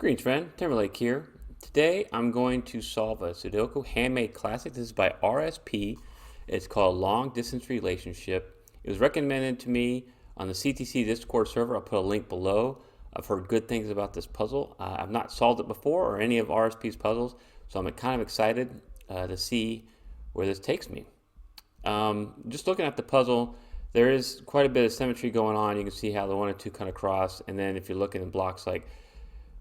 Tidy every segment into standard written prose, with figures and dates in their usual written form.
Greetings, friend. Timberlake here. Today I'm going to solve a Sudoku Handmade Classic. This is by RSP. It's called Long Distance Relationship. It was recommended to me on the CTC Discord server. I'll put a link below. I've heard good things about this puzzle. I've not solved it before or any of RSP's puzzles, so I'm kind of excited to see where this takes me. Just looking at the puzzle, there is quite a bit of symmetry going on. You can see how the 1 and 2 kind of cross, and then if you're looking at blocks like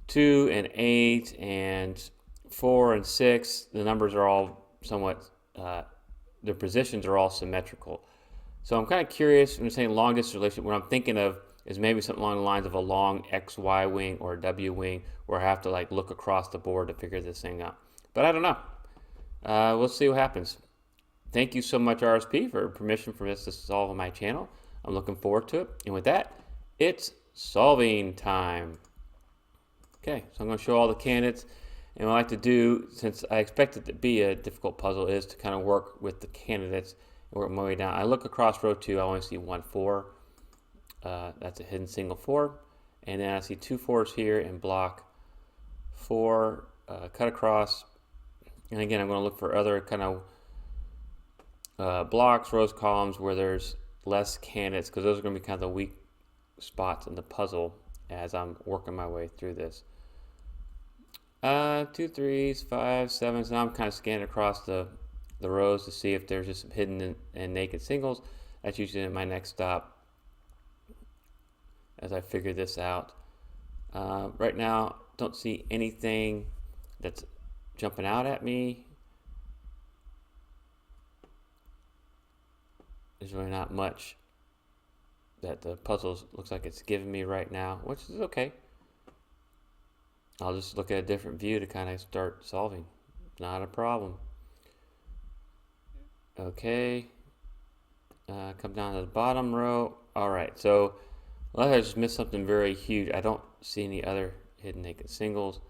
2 and 8 and 4 and 6, the numbers are all somewhat, their positions are all symmetrical. So I'm kind of curious when I'm saying long distance relationship, what I'm thinking of is maybe something along the lines of a long XY wing or a W wing where I have to like look across the board to figure this thing out. But I don't know. We'll see what happens. Thank you so much, RSP, for permission for this to solve on my channel. I'm looking forward to it. And with that, it's solving time. Okay, so I'm going to show all the candidates, and what I like to do, since I expect it to be a difficult puzzle, is to kind of work with the candidates and work my way down. I look across row 2, I only see 1 4. That's a hidden single 4. And then I see 2 4s here in block 4, cut across. And again, I'm going to look for other kind of blocks, rows, columns where there's less candidates, because those are going to be kind of the weak spots in the puzzle as I'm working my way through this. 2 3s, 5 7s. Now I'm kind of scanning across the rows to see if there's just some hidden and naked singles. That's usually my next stop as I figure this out. Right now, don't see anything that's jumping out at me. There's really not much that the puzzle looks like it's giving me right now, which is okay. I'll just look at a different view to kind of start solving. Not a problem. Okay. Come down to the bottom row. All right, so unless I just missed something very huge, I don't see any other hidden naked singles.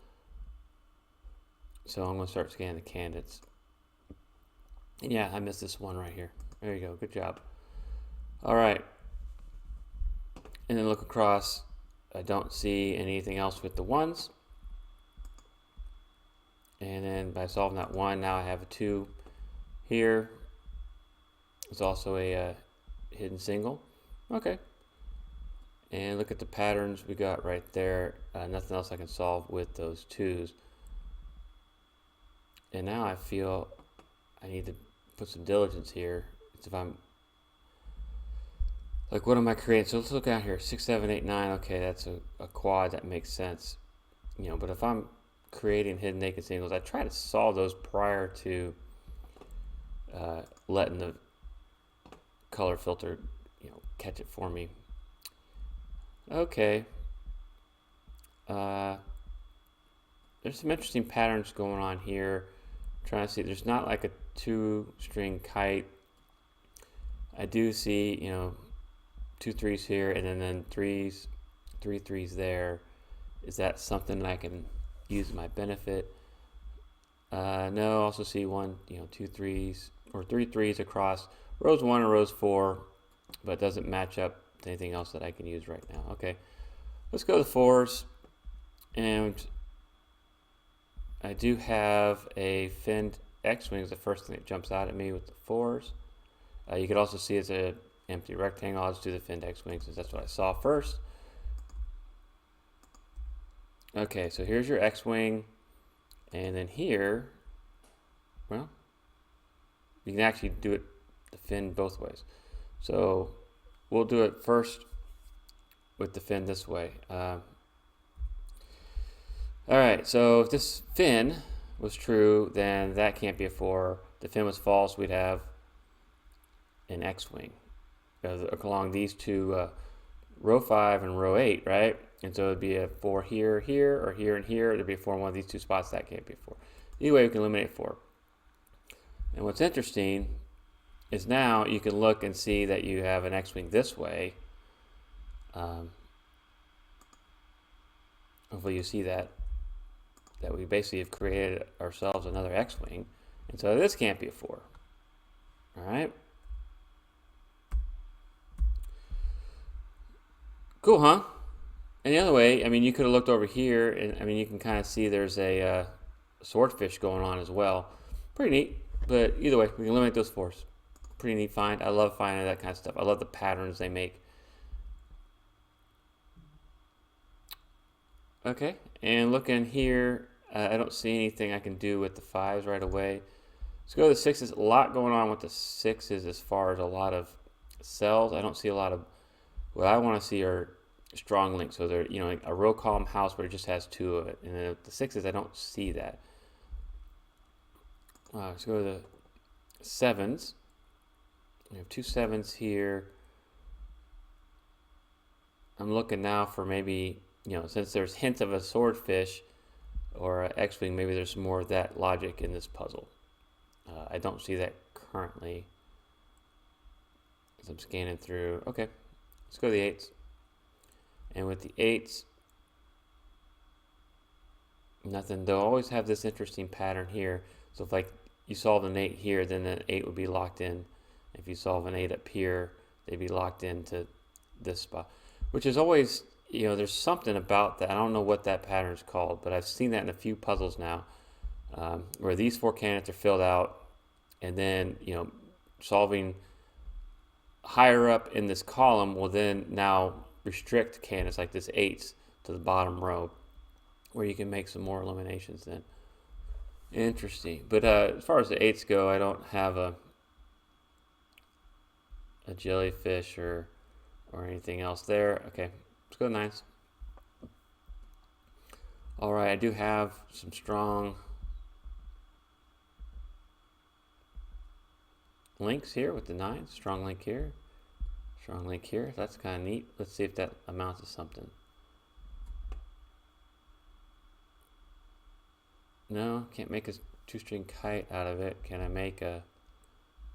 So I'm going to start scanning the candidates. And yeah, I missed this one right here. There you go. Good job. All right. And then look across. I don't see anything else with the 1s. And then by solving that 1, now I have a 2 here. It's also a hidden single. Okay. And look at the patterns we got right there. Nothing else I can solve with those 2s. And now I feel I need to put some diligence here. It's if I'm like, what am I creating? So let's look out here. 6 7 8 9. Okay, that's a quad. That makes sense. You know, but if I'm creating hidden naked singles, I try to solve those prior to letting the color filter, catch it for me. Okay. There's some interesting patterns going on here. I'm trying to see, there's not like a 2-string kite. I do see, 2 3s here, and then 3 3s there. Is that something that I can use to my benefit? No, I also see 2 3s or 3 3s across rows 1 and rows 4, but it doesn't match up to anything else that I can use right now. Okay, let's go to the 4s, and I do have a finned Xwing is the first thing that jumps out at me with the 4s. You could also see it's an empty rectangle. I'll just do the finned Xwing since that's what I saw first. Okay, so here's your Xwing, and then here, well, you can actually do it the fin both ways. So we'll do it first with the fin this way. All right, so if this fin was true, then that can't be a 4. The fin was false, we'd have an Xwing along these two, row 5 and row 8, right? And so it'd be a 4 here, here, or here and here. There'd be a 4 in one of these 2 spots. That can't be a 4. Either way, we can eliminate 4. And what's interesting is now you can look and see that you have an Xwing this way. Hopefully you see that we basically have created ourselves another Xwing. And so this can't be a 4. All right. Cool, huh? And the other way, I mean, you could have looked over here, and I mean, you can kind of see there's a swordfish going on as well. Pretty neat. But either way, we can eliminate those fours. Pretty neat find. I love finding that kind of stuff. I love the patterns they make. Okay, and looking here, I don't see anything I can do with the fives right away. Let's go to the sixes. A lot going on with the sixes as far as a lot of cells. I don't see a lot of, what I want to see are strong links. So they're, like a row column house where it just has two of it. And then the sixes, I don't see that. Let's go to the sevens. We have two sevens here. I'm looking now for maybe, since there's hints of a swordfish or an Xwing, maybe there's more of that logic in this puzzle. I don't see that currently as I'm scanning through. Okay, let's go to the eights. And with the eights, nothing. They'll always have this interesting pattern here. So if like you solve an 8 here, then the 8 would be locked in. If you solve an 8 up here, they'd be locked into this spot, which is always, there's something about that. I don't know what that pattern is called, but I've seen that in a few puzzles now, where these 4 candidates are filled out, and then, solving higher up in this column will then now restrict candidates like this 8s to the bottom row, where you can make some more eliminations then. Interesting. But as far as the 8s go, I don't have a jellyfish or anything else there. Okay, let's go to 9s. All right, I do have some strong links here with the 9s. Strong link here. Strong link here. That's kind of neat. Let's see if that amounts to something. No, can't make a 2-string kite out of it. Can I make a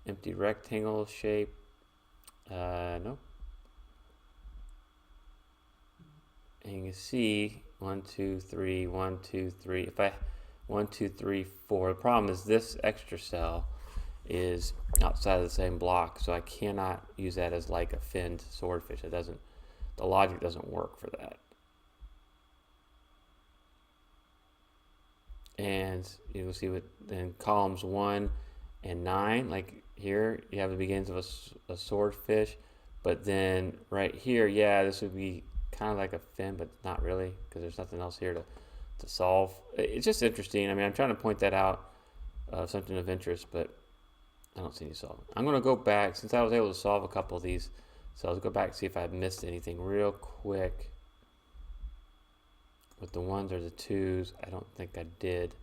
empty rectangle shape? No. And you can see 1, 2, 3, 1, 2, 3. If I 1, 2, 3, 4. The problem is this extra cell is outside of the same block, so I cannot use that as like a finned swordfish. It doesn't. The logic doesn't work for that. And you'll see what then columns 1 and 9, like here you have the beginnings of a swordfish, but then right here, yeah, this would be kind of like a fin, but not really, because there's nothing else here to solve. It's just interesting. I mean, I'm trying to point that out, something of interest, but I don't see any solve. I'm going to go back, since I was able to solve a couple of these, so I'll go back and see if I missed anything real quick. With the 1s or the 2s, I don't think I did.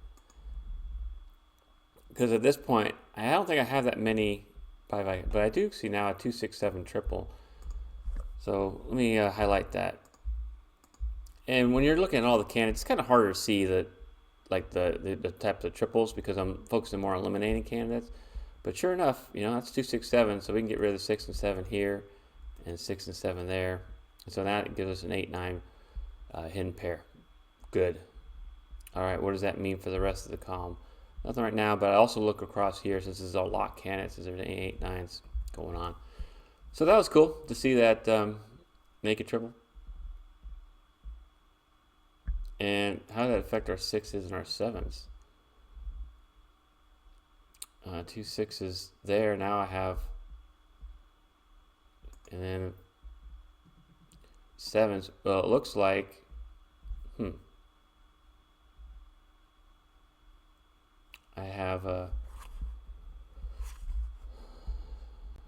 Because at this point, I don't think I have that many, but I do see now a 2, 6, 7 triple. So let me highlight that. And when you're looking at all the candidates, it's kind of harder to see the type of triples because I'm focusing more on eliminating candidates. But sure enough, that's 2, 6, 7, so we can get rid of the 6 and 7 here, and 6 and 7 there. And so that gives us an 8, 9 hidden pair. Good. All right, what does that mean for the rest of the column? Nothing right now, but I also look across here since this is all locked candidates. Is there any 8, 9s going on? So that was cool to see that naked triple. And how did that affect our 6s and our 7s? 2 6s there. Now I have, and then 7s. Well, it looks like, I have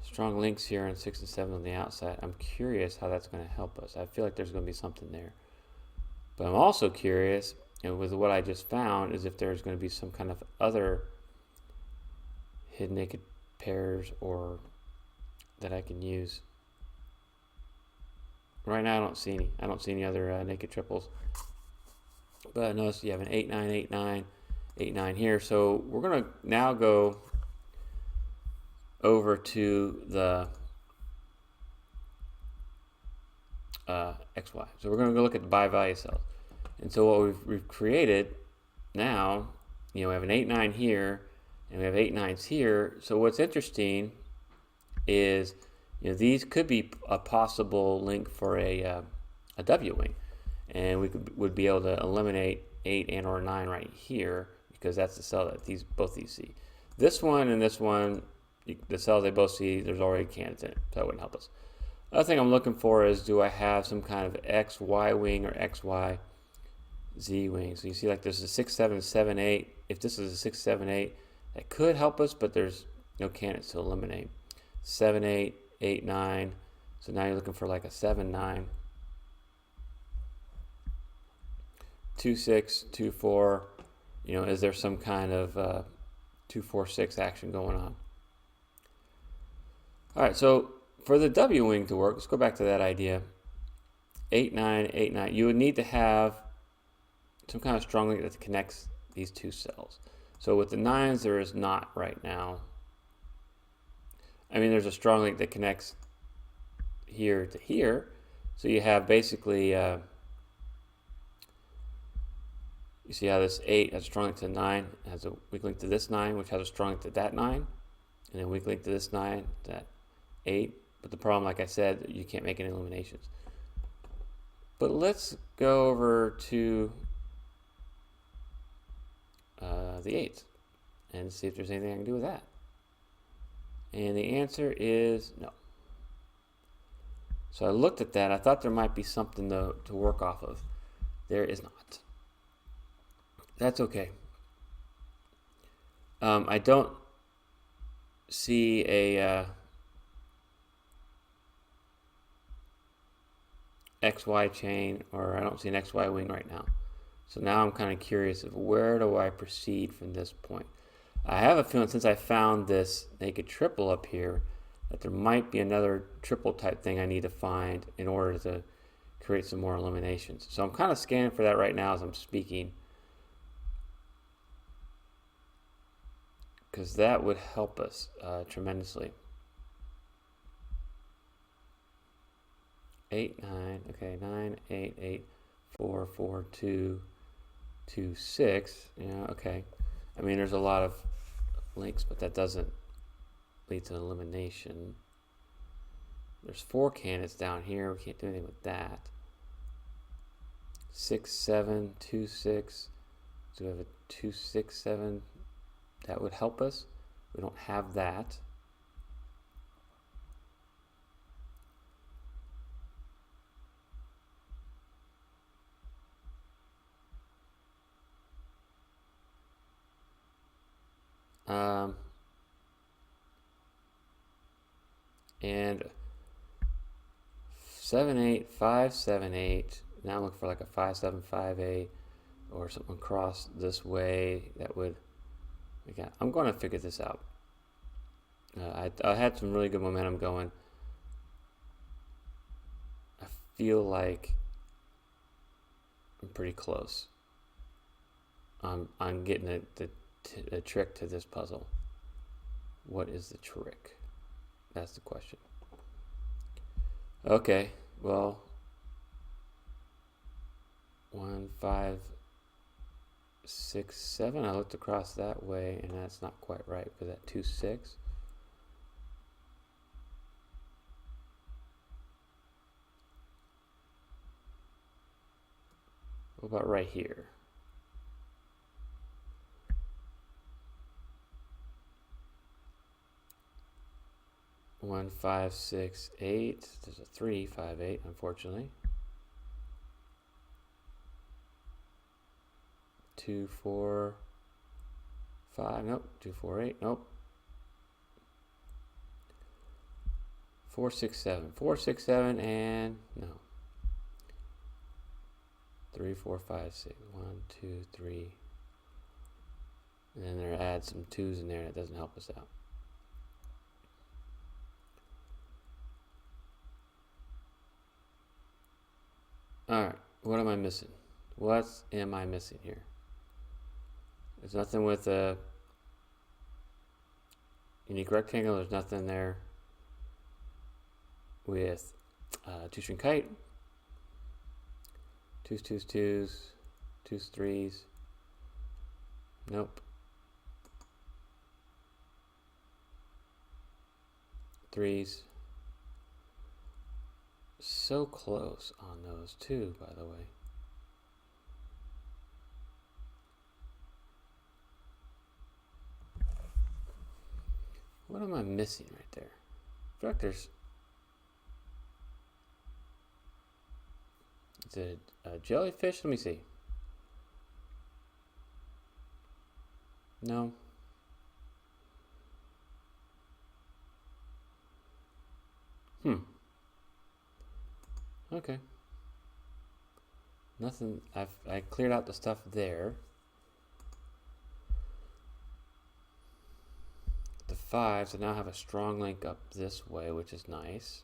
strong links here and 6 and 7 on the outside. I'm curious how that's going to help us. I feel like there's going to be something there. But I'm also curious, and with what I just found, is if there's going to be some kind of other hidden naked pairs or that I can use. Right now I don't see any. I don't see any other naked triples. But I notice you have an 8, 9, 8, 9. 8, 9 here. So we're going to now go over to the XY. So we're going to go look at the by value cells. And so what we've created now, we have an 8, 9 here, and we have 8, 9s here. So what's interesting is, these could be a possible link for a W wing. and we would be able to eliminate 8 and or 9 right here, because that's the cell that both these see. This one and this one, the cells they both see, there's already candidates in it, so that wouldn't help us. Other thing I'm looking for is, do I have some kind of XY wing or XY Z wing? So you see, like, there's a 6, 7, 7, 8. If this is a 6, 7, 8, that could help us, but there's no candidates to eliminate. 7, 8, 8, 9. So now you're looking for like a 7, 9. 2, 6, 2, 4. You know, is there some kind of 2, 4, 6 action going on? All right, so for the W wing to work, let's go back to that idea. 8, 9, 8, 9. You would need to have some kind of strong link that connects these two cells. So with the 9s, there is not right now. I mean, there's a strong link that connects here to here. So you have basically, you see how this 8 has a strong link to 9, has a weak link to this 9, which has a strong link to that 9, and then weak link to this 9, that 8. But the problem, like I said, you can't make any eliminations. But let's go over to the 8s and see if there's anything I can do with that. And the answer is no. So I looked at that. I thought there might be something to work off of. There is not. That's okay. I don't see a XY chain, or I don't see an XY wing right now. So now I'm kind of curious of where do I proceed from this point. I have a feeling, since I found this naked triple up here, that there might be another triple type thing I need to find in order to create some more eliminations. So I'm kind of scanning for that right now as I'm speaking, because that would help us tremendously. 8, 9, okay, 9, 8, 8, 4, 4, 2, 2, 6, yeah, okay. I mean, there's a lot of links, but that doesn't lead to elimination. There's 4 candidates down here, we can't do anything with that. 6, 7, 2, 6, so we have a 2, 6, 7, that would help us. We don't have that. And 7, 8, 5, 7, 8. Now I'm looking for like a 5, 7, 5, 8, or something across this way that would. Again, I'm going to figure this out. I had some really good momentum going. I feel like I'm pretty close. I'm getting the trick to this puzzle. What is the trick? That's the question. Okay, well, 1, 5, 6, 7. I looked across that way, and that's not quite right for that 2, 6. What about right here? 1, 5, 6, 8. There's a 3, 5, 8, unfortunately. 2, 4, 5. Nope. 2, 4, 8. Nope. 4, 6, 7. 4, 6, 7, and no. 3, 4, 5, 6. 1, 2, 3. And then there add some 2s in there. That doesn't help us out. Alright, what am I missing? What am I missing here? There's nothing with a unique rectangle. There's nothing there with two-string kite. 2s, 2s, 2s, 2s, 3s. Nope. 3s. So close on those too, by the way. What am I missing right there? I feel like there's... Is it a jellyfish? Let me see. No. Okay. Nothing. I cleared out the stuff there. The 5s, I now have a strong link up this way, which is nice.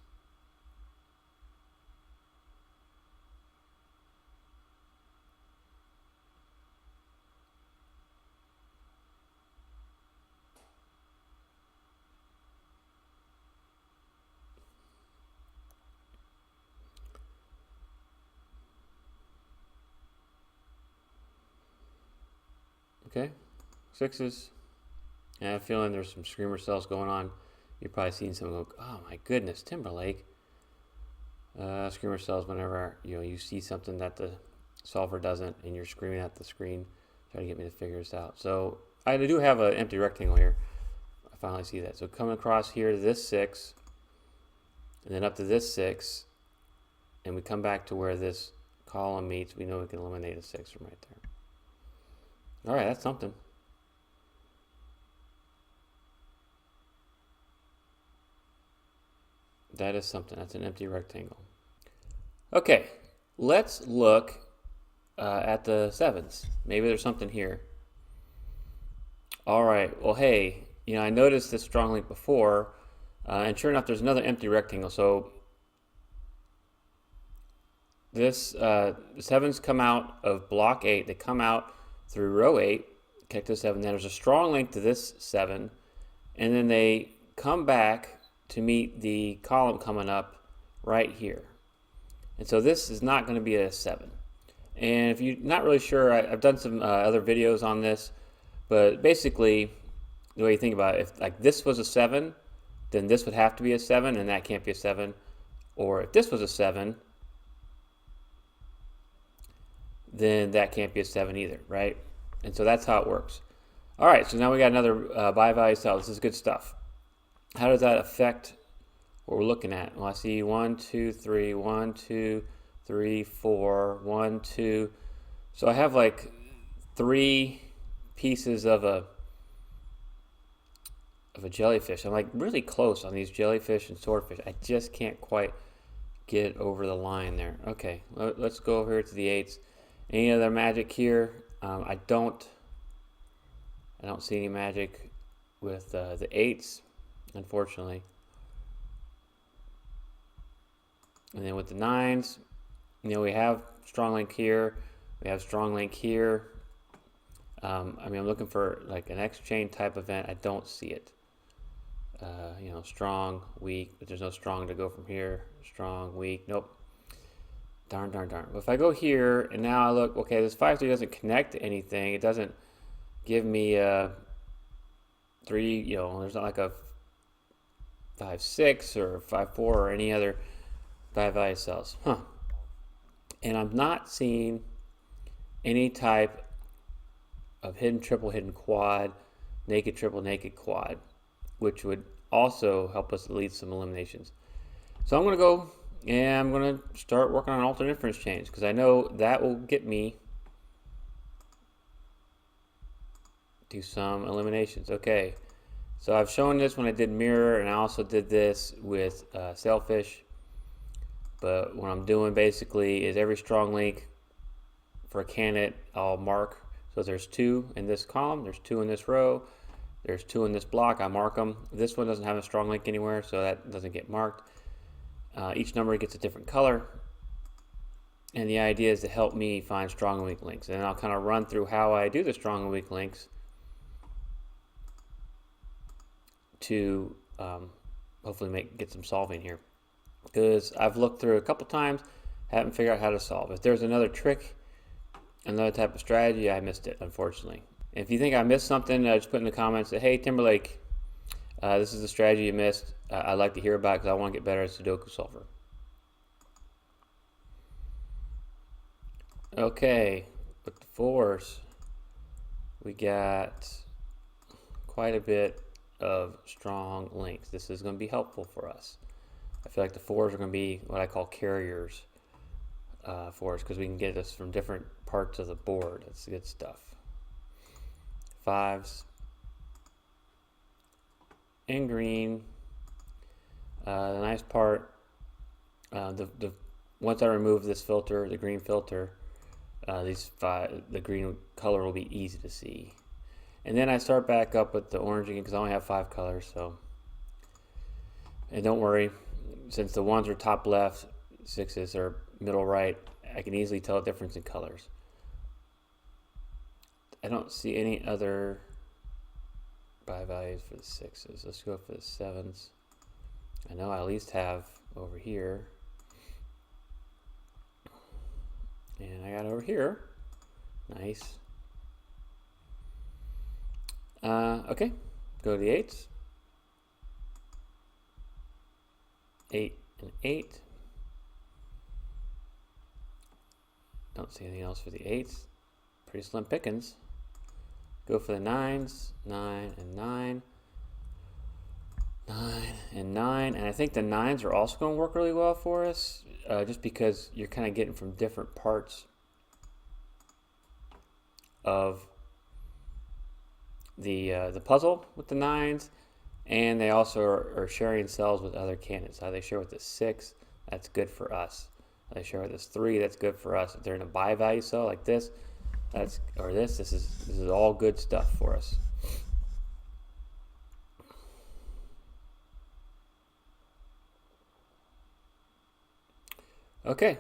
Okay, 6s. And I have a feeling there's some screamer cells going on. You've probably seen some go, oh my goodness, Timberlake. Screamer cells whenever you see something that the solver doesn't and you're screaming at the screen trying to get me to figure this out. So I do have an empty rectangle here. I finally see that. So coming across here to this 6 and then up to this 6 and we come back to where this column meets, we know we can eliminate a 6 from right there. All right, that's something. That is something. That's an empty rectangle. Okay, let's look at the 7s. Maybe there's something here. All right, well, hey, I noticed this strong link before, and sure enough, there's another empty rectangle. So this the 7s come out of block 8. They come out through row 8, connect to 7. Then there's a strong link to this 7, and then they come back to meet the column coming up right here. And so this is not going to be a 7. And if you're not really sure, I've done some other videos on this, but basically the way you think about it, if like this was a 7, then this would have to be a 7, and that can't be a 7. Or if this was a 7, then that can't be a 7 either, right? And so that's how it works. All right, so now we got another bi-value cell. This is good stuff. How does that affect what we're looking at? Well, I see 1, 2, 3, 1, 2, 3, 4, 1, 2. So I have like 3 pieces of a jellyfish. I'm like really close on these jellyfish and swordfish. I just can't quite get over the line there. Okay, let's go over here to the 8s. Any other magic here? I don't see any magic with the 8s, unfortunately. And then with the 9s, we have strong link here. We have strong link here. I'm looking for like an X-chain type event. I don't see it. Strong, weak, but there's no strong to go from here. Strong, weak, nope. Darn. Well, if I go here and now I look, okay, this 5-3 doesn't connect to anything. It doesn't give me a 3, there's not like a 5-6 or 5-4 or any other bi-value cells. And I'm not seeing any type of hidden triple, hidden quad, naked triple, naked quad, which would also help us lead some eliminations. So I'm going to go and I'm going to start working on alternate inference chains because I know that will get me to some eliminations. Okay, so I've shown this when I did mirror, and I also did this with sailfish. But what I'm doing basically is every strong link for a candidate I'll mark. So there's 2 in this column, there's 2 in this row, there's 2 in this block. I mark them. This one doesn't have a strong link anywhere, so that doesn't get marked. Each number gets a different color, and the idea is to help me find strong and weak links. And I'll kind of run through how I do the strong and weak links to hopefully get some solving here. Because I've looked through a couple times, haven't figured out how to solve. If there's another trick, another type of strategy, I missed it, unfortunately. If you think I missed something, just put in the comments that, hey, Timberlake, this is the strategy you missed. I'd like to hear about it because I want to get better as a Sudoku solver. Okay, with the 4s, we got quite a bit of strong links. This is going to be helpful for us. I feel like the 4s are going to be what I call carriers for us, because we can get this from different parts of the board. That's good stuff. 5s in green. The nice part, once I remove this filter, the green filter, the green color will be easy to see. And then I start back up with the orange again, because I only have 5 colors. So, and don't worry, since the 1s are top left, 6s are middle right, I can easily tell a difference in colors. I don't see any other buy values for the 6s. Let's go for the 7s. I know I at least have over here. And I got over here. Nice. Okay, go to the 8s. 8 and 8. Don't see anything else for the 8s. Pretty slim pickings. Go for the 9s. 9 and 9. 9 and 9. And I think the 9s are also going to work really well for us, just because you're kind of getting from different parts of the puzzle with the 9s, and they also are sharing cells with other candidates. How they share with the 6, that's good for us. How they share with this 3, that's good for us. If they're in a buy value cell like this, this is all good stuff for us. Okay.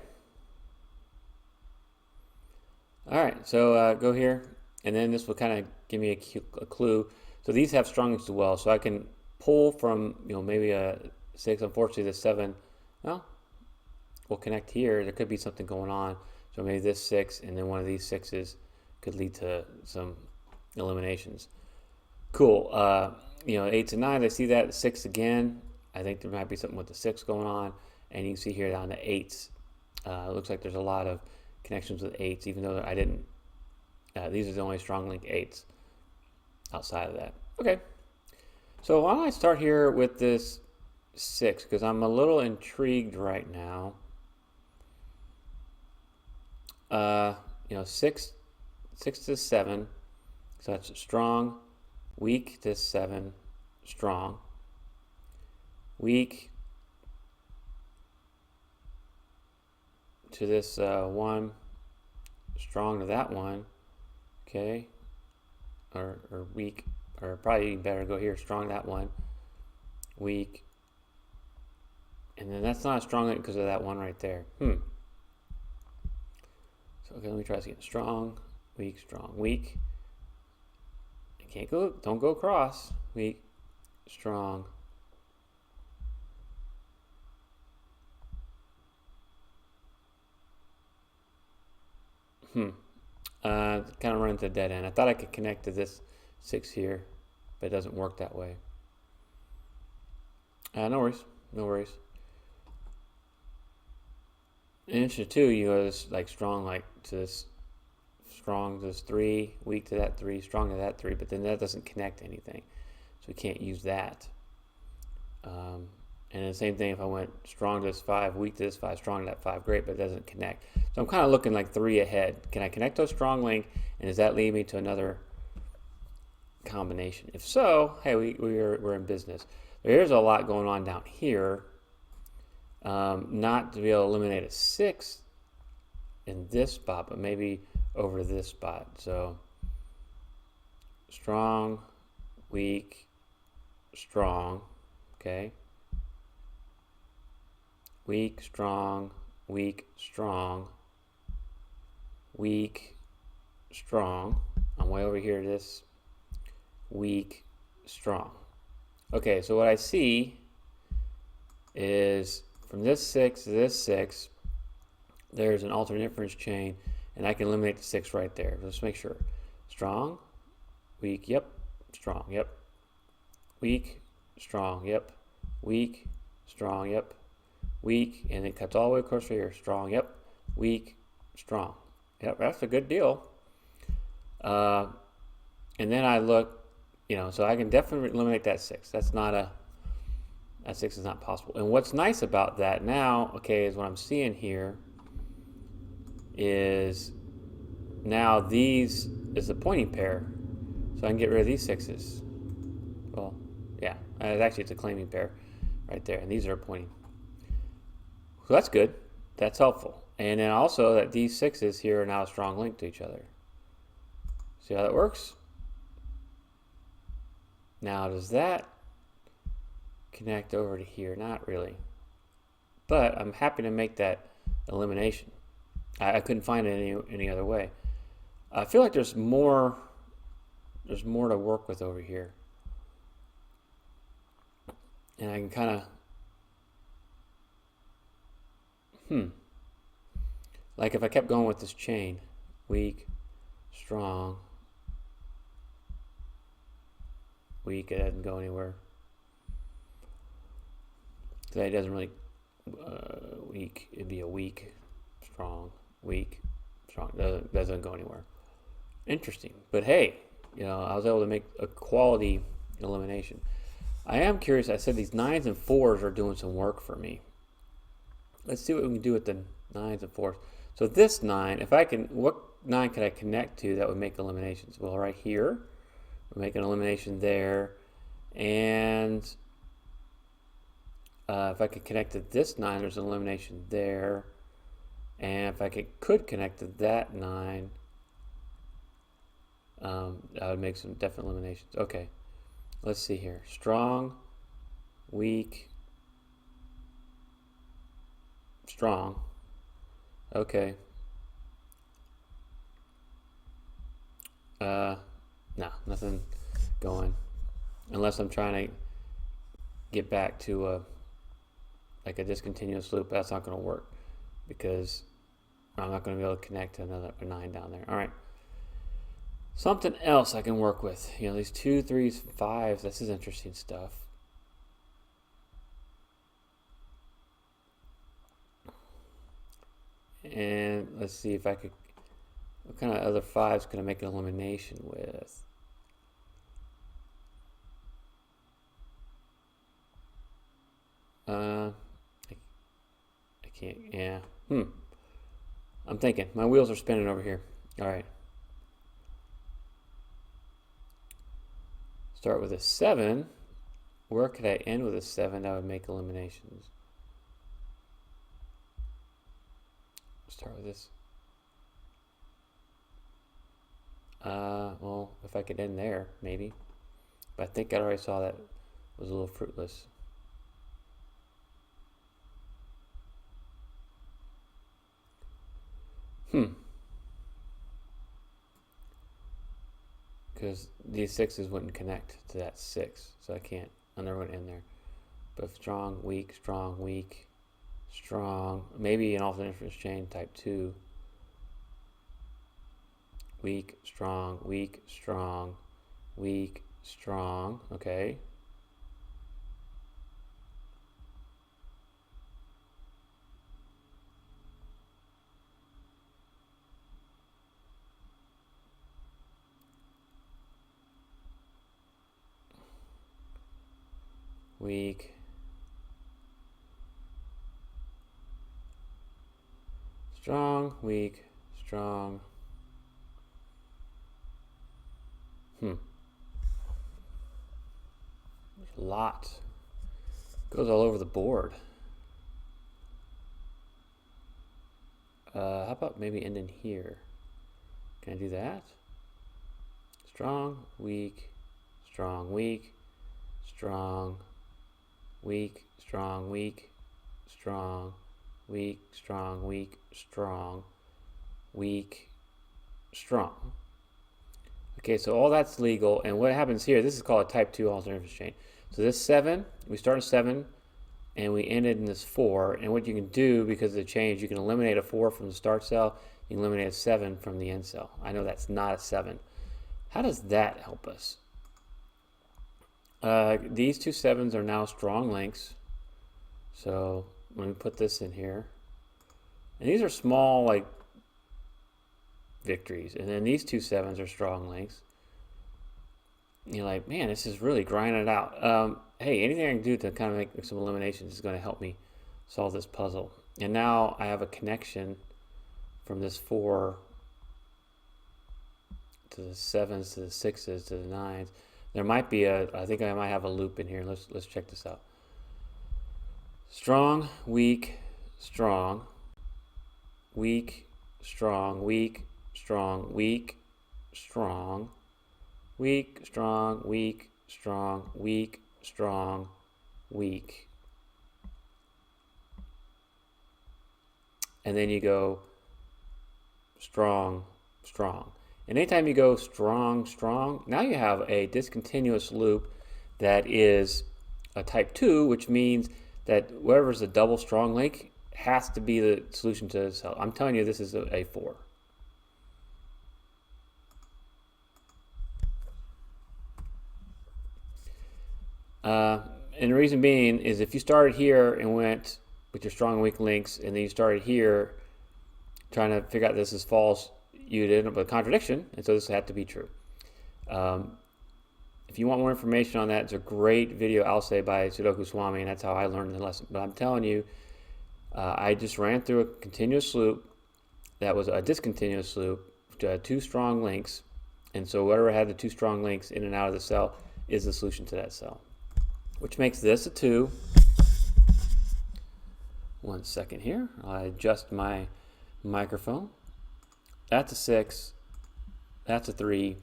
All right, so go here, and then this will kind of give me a clue. So these have strong links as well, so I can pull from, maybe a 6. Unfortunately, the 7, well, will connect here. There could be something going on. So maybe this 6 and then one of these 6s could lead to some eliminations. Cool. 8s and 9s, I see that. 6 again. I think there might be something with the 6 going on. And you can see here down the 8s. It looks like there's a lot of connections with 8s, even though I didn't. These are the only strong link 8s outside of that. Okay. So why don't I start here with this 6, because I'm a little intrigued right now. 6 to 7, so that's strong. Weak to 7, strong. Weak to this 1, strong to that 1. Okay, or weak, or probably better go here, strong to that 1, weak, and then that's not a strong because of that 1 right there. So okay, let me try this again. Strong, weak. Don't go across. Weak, strong. Kind of run into a dead end. I thought I could connect to this 6 here, but it doesn't work that way. No worries. In inch 2, you go this strong to this 3, weak to that 3, strong to that 3, but then that doesn't connect to anything, so we can't use that. And the same thing if I went strong to this 5, weak to this 5, strong to that 5, great, but it doesn't connect. So I'm kind of looking like 3 ahead. Can I connect to a strong link, and does that lead me to another combination? If so, hey, we're in business. There's a lot going on down here. Not to be able to eliminate a 6 in this spot, but maybe over this spot. So strong, weak, strong, okay. Weak, strong, weak, strong, weak, strong. I'm way over here to this weak, strong. Okay, so what I see is from this 6 to this 6, there's an alternate inference chain, and I can eliminate the 6 right there. Let's make sure. Strong, weak, yep. Strong, yep. Weak, strong, yep. Weak, strong, yep. Weak, and it cuts all the way across here. Strong, yep. Weak, strong. Yep, that's a good deal. And then I look, so I can definitely eliminate that 6. That 6 is not possible. And what's nice about that now, okay, is what I'm seeing here is now these is the pointing pair. So I can get rid of these 6s. Well, yeah, actually it's a claiming pair right there, and these are pointing. So that's good. That's helpful. And then also that these 6s here are now a strong link to each other. See how that works? Now does that connect over to here? Not really. But I'm happy to make that elimination. I couldn't find it any other way. I feel like there's more to work with over here. And I can kind of, like if I kept going with this chain, weak, strong, weak, it doesn't go anywhere. So it doesn't really, weak, it'd be a weak, strong, weak, strong, doesn't go anywhere. Interesting, but hey, I was able to make a quality elimination. I am curious, I said these 9s and 4s are doing some work for me. Let's see what we can do with the 9s and 4s. So this 9, what 9 could I connect to that would make eliminations? Well, right here, we'll make an elimination there. And if I could connect to this 9, there's an elimination there. And if I could connect to that 9, I would make some definite eliminations. Okay, let's see here. Strong, weak, strong. Okay. No, nothing going. Unless I'm trying to get back to like a discontinuous loop. That's not going to work because I'm not going to be able to connect to another 9 down there. All right. Something else I can work with. These 2, 3s, 5s. This is interesting stuff. And let's see if I could. What kind of other 5s can I make an elimination with? I can't. Yeah. I'm thinking. My wheels are spinning over here. All right. Start with a 7. Where could I end with a 7 that would make eliminations? Start with this. Well, if I could end there, maybe. But I think I already saw that was a little fruitless. Because these 6s wouldn't connect to that 6, so I'm never going to end there. But strong, weak, strong, maybe an alternate inference chain type 2. Weak, strong, weak, strong, weak, strong. Okay. Weak. Strong, weak, strong. There's a lot. Goes all over the board. How about maybe ending here? Can I do that? Strong, weak, strong, weak, strong, weak, strong, weak, strong, weak, strong, weak, strong, weak, strong. Okay, so all that's legal, and what happens here, this is called a type 2 alternate inference chain. So this 7, we start in 7, and we ended in this 4, and what you can do, because of the change, you can eliminate a 4 from the start cell, you can eliminate a 7 from the end cell. I know that's not a 7. How does that help us? These two 7s are now strong links, so let me put this in here. And these are small, like, victories. And then these two 7s are strong links. you're like, man, this is really grinding it out. Hey, anything I can do to kind of make some eliminations is going to help me solve this puzzle. And now I have a connection from this 4 to the 7s to the 6s to the 9s. There might be I think I might have a loop in here. Let's check this out. Strong, weak, strong, weak, strong, weak, strong, weak, strong, weak, strong, weak, strong, weak, strong, weak. And then you go strong, strong. And anytime you go strong, strong, now you have a discontinuous loop that is a type 2, which means that whatever's a double strong link has to be the solution to this. I'm telling you, this is a 4. And the reason being is if you started here and went with your strong and weak links, and then you started here trying to figure out this is false, you'd end up with a contradiction, and so this had to be true. If you want more information on that, it's a great video, I'll say, by Sudoku Swami, and that's how I learned the lesson. But I'm telling you, I just ran through a continuous loop that was a discontinuous loop to 2 strong links, and so whatever had the 2 strong links in and out of the cell is the solution to that cell, which makes this a 2. 1 second here, I'll adjust my microphone. That's a 6, that's a 3,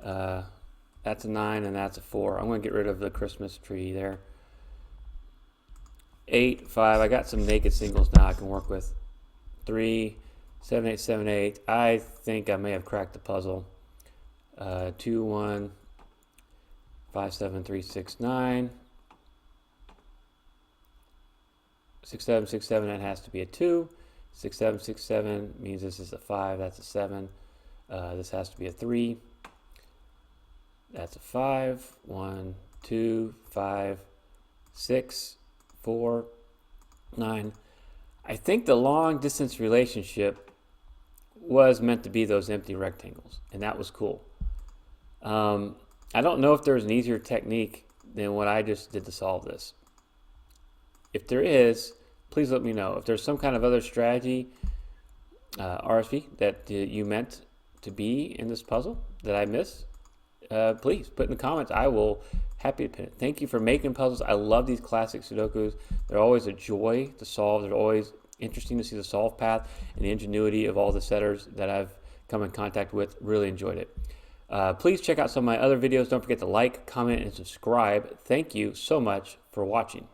that's a 9, and that's a 4. I'm going to get rid of the Christmas tree there. 8, 5, I got some naked singles now I can work with. 3, 7, 8, 7, 8. I think I may have cracked the puzzle. 2, 1, 5, 7, 3, 6, 9. 6, 7, 6, 7, that has to be a 2. 6, 7, 6, 7 means this is a 5, that's a 7. This has to be a 3. That's a 5. 1, 2, 5, 6, 4, 9. I think the long distance relationship was meant to be those empty rectangles, and that was cool. I don't know if there's an easier technique than what I just did to solve this. If there is, please let me know. If there's some kind of other strategy, RSP, that you meant to be in this puzzle that I missed, please put in the comments. I will happy to pin it. Thank you for making puzzles. I love these classic Sudokus. They're always a joy to solve. They're always interesting to see the solve path and the ingenuity of all the setters that I've come in contact with. Really enjoyed it. Please check out some of my other videos. Don't forget to like, comment, and subscribe. Thank you so much for watching.